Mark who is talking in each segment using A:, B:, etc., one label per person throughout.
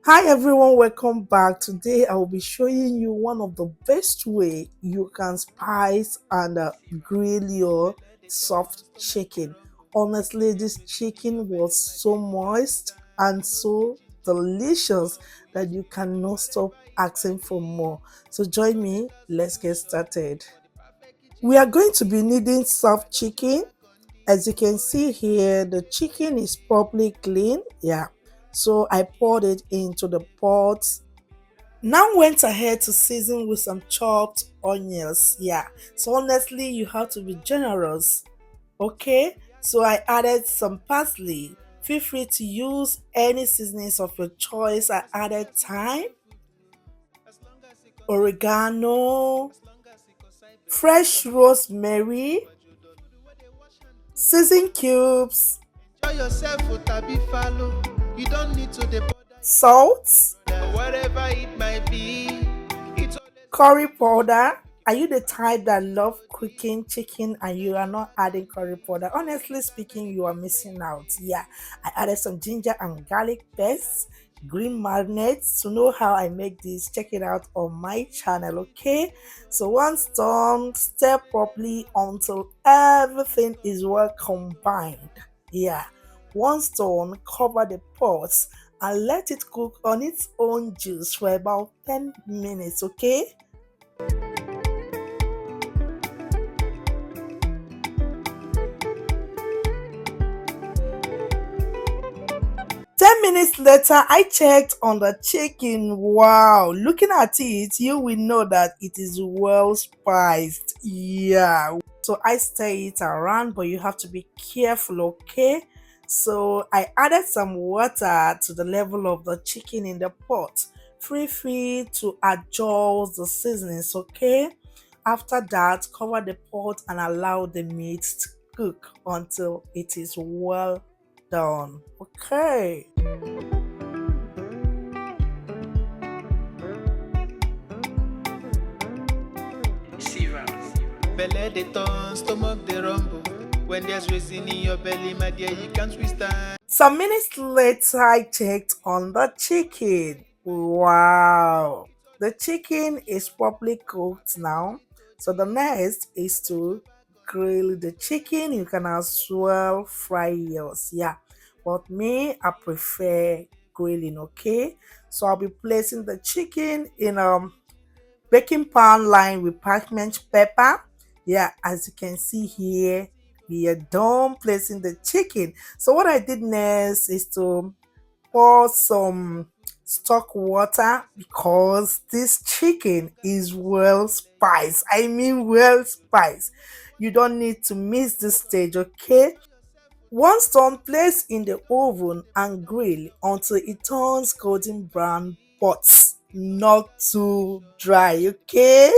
A: Hi everyone, welcome back. Today I will be showing you one of the best way you can spice and grill your soft chicken. Honestly, this chicken was so moist and so delicious that you cannot stop asking for more. So join me, let's get started. We are going to be needing soft chicken. As you can see here, the chicken is properly clean. Yeah. So I poured it into the pot. Now went ahead to season with some chopped onions. Yeah. So honestly, you have to be generous. Okay. So I added some parsley. Feel free to use any seasonings of your choice. I added thyme, oregano, fresh rosemary, season cubes,
B: Yourself with tabi follow. You don't need to depend
A: salt,
B: whatever it might be. It's
A: curry powder. Are you the type that love cooking chicken and you are not adding curry powder? Honestly speaking, you are missing out. Yeah, I added some ginger and garlic paste, green marinades. To know how I make this, check it out on my channel. Okay, so once done, stir properly until everything is well combined. Yeah, once done, cover the pot and let it cook on its own juice for about 10 minutes. Okay. 10 minutes later, I checked on the chicken. Wow, looking at it, you will know that it is well spiced. Yeah, so I stir it around, but you have to be careful, okay? So I added some water to the level of the chicken in the pot. Feel free to adjust the seasonings, okay? After that, cover the pot and allow the meat to cook until it is well done. Okay.
B: belly they turn, stomach they rumble. When there's reason in your belly, my dear, you can't withstand.
A: Some minutes later, I checked on the chicken. Wow. The chicken is properly cooked now. So the next is to grill the chicken. You can as well fry yours. Yeah. But me, I prefer grilling, okay? So I'll be placing the chicken in baking pan lined with parchment paper. Yeah, as you can see here, we are done placing the chicken. So what I did next is to pour some stock water because this chicken is well spiced. I mean well spiced. You don't need to miss this stage, okay? Once done, place in the oven and grill until it turns golden brown, but not too dry, okay?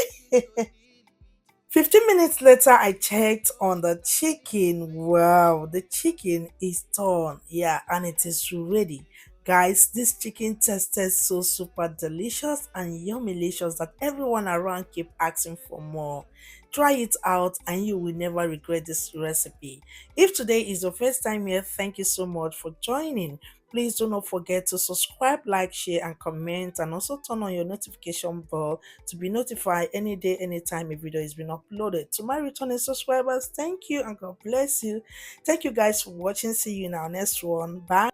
A: 15 minutes later, I checked on the chicken. Wow, the chicken is done. Yeah, and it is ready. Guys, this chicken tasted so super delicious and yummy-licious that everyone around keep asking for more. Try it out and you will never regret this recipe. If today is your first time here, thank you so much for joining. Please do not forget to subscribe, like, share, and comment, and also turn on your notification bell to be notified any day, anytime a video is being uploaded. To my returning subscribers, thank you and God bless you. Thank you guys for watching. See you in our next one. Bye.